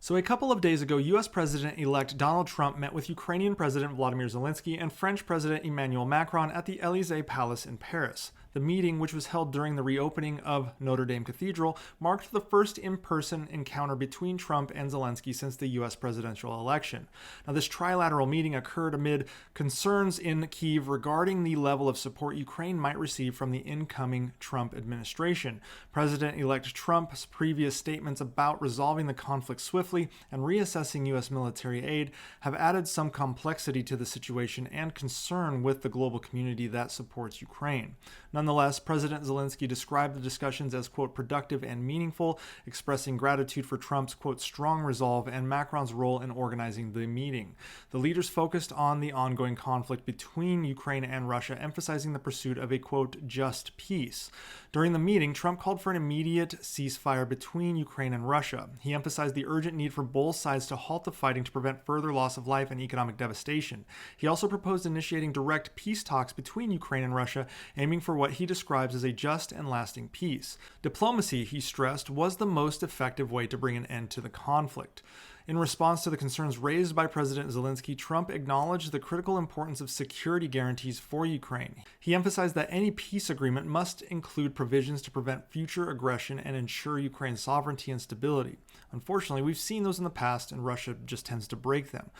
So a couple of days ago, US President-elect Donald Trump met with Ukrainian President Vladimir Zelensky and French President Emmanuel Macron at the Élysée Palace in Paris. The meeting, which was held during the reopening of Notre Dame Cathedral, marked the first in-person encounter between Trump and Zelensky since the US presidential election. Now, this trilateral meeting occurred amid concerns in Kyiv regarding the level of support Ukraine might receive from the incoming Trump administration. President-elect Trump's previous statements about resolving the conflict swiftly and reassessing US military aid have added some complexity to the situation and concern with the global community that supports Ukraine. Nonetheless, President Zelensky described the discussions as, quote, productive and meaningful, expressing gratitude for Trump's, quote, strong resolve and Macron's role in organizing the meeting. The leaders focused on the ongoing conflict between Ukraine and Russia, emphasizing the pursuit of a, quote, just peace. During the meeting, Trump called for an immediate ceasefire between Ukraine and Russia. He emphasized the urgent need for both sides to halt the fighting to prevent further loss of life and economic devastation. He also proposed initiating direct peace talks between Ukraine and Russia, aiming for what he describes as a just and lasting peace. Diplomacy, he stressed, was the most effective way to bring an end to the conflict. In response to the concerns raised by President Zelensky, Trump acknowledged the critical importance of security guarantees for Ukraine. He emphasized that any peace agreement must include provisions to prevent future aggression and ensure Ukraine's sovereignty and stability. Unfortunately, we've seen those in the past, and Russia just tends to break them.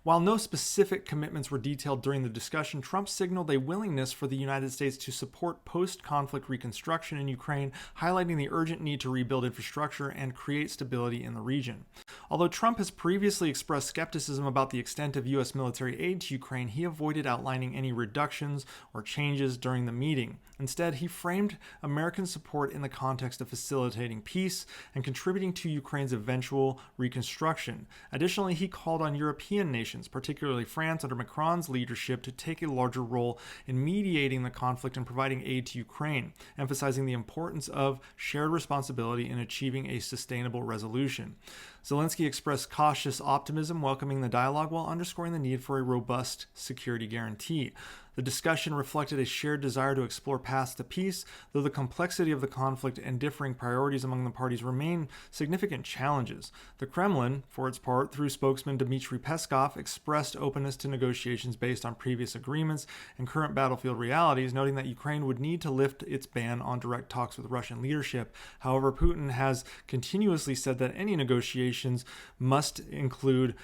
While no specific commitments were detailed during the discussion, Trump signaled a willingness for the United States to support post-conflict reconstruction in Ukraine, highlighting the urgent need to rebuild infrastructure and create stability in the region. Although Trump has previously expressed skepticism about the extent of U.S. military aid to Ukraine, he avoided outlining any reductions or changes during the meeting. Instead, he framed American support in the context of facilitating peace and contributing to Ukraine's eventual reconstruction. Additionally, he called on European nations, particularly France under Macron's leadership, to take a larger role in mediating the conflict and providing aid to Ukraine, emphasizing the importance of shared responsibility in achieving a sustainable resolution. Zelensky expressed cautious optimism, welcoming the dialogue while underscoring the need for a robust security guarantee. The discussion reflected a shared desire to explore paths to peace, though the complexity of the conflict and differing priorities among the parties remain significant challenges. The Kremlin, for its part, through spokesman Dmitry Peskov, expressed openness to negotiations based on previous agreements and current battlefield realities, noting that Ukraine would need to lift its ban on direct talks with Russian leadership. However, Putin has continuously said that any negotiations must include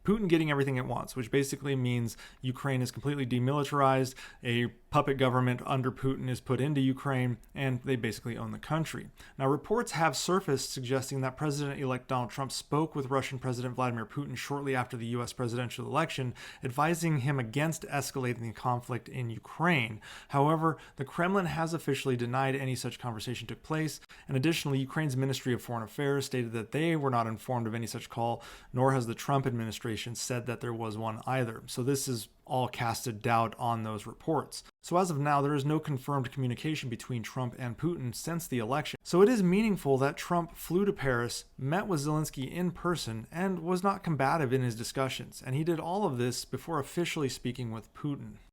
Putin getting everything it wants, which basically means Ukraine is completely demilitarized, a puppet government under Putin is put into Ukraine, and they basically own the country. Now, reports have surfaced suggesting that President-elect Donald Trump spoke with Russian President Vladimir Putin shortly after the U.S. presidential election, advising him against escalating the conflict in Ukraine. However, the Kremlin has officially denied any such conversation took place, and additionally, Ukraine's Ministry of Foreign Affairs stated that they were not informed of any such call, nor has the Trump administration said that there was one either. So this is all casted doubt on those reports. So as of now, there is no confirmed communication between Trump and Putin since the election. So it is meaningful that Trump flew to Paris, met with Zelensky in person, and was not combative in his discussions. And he did all of this before officially speaking with Putin.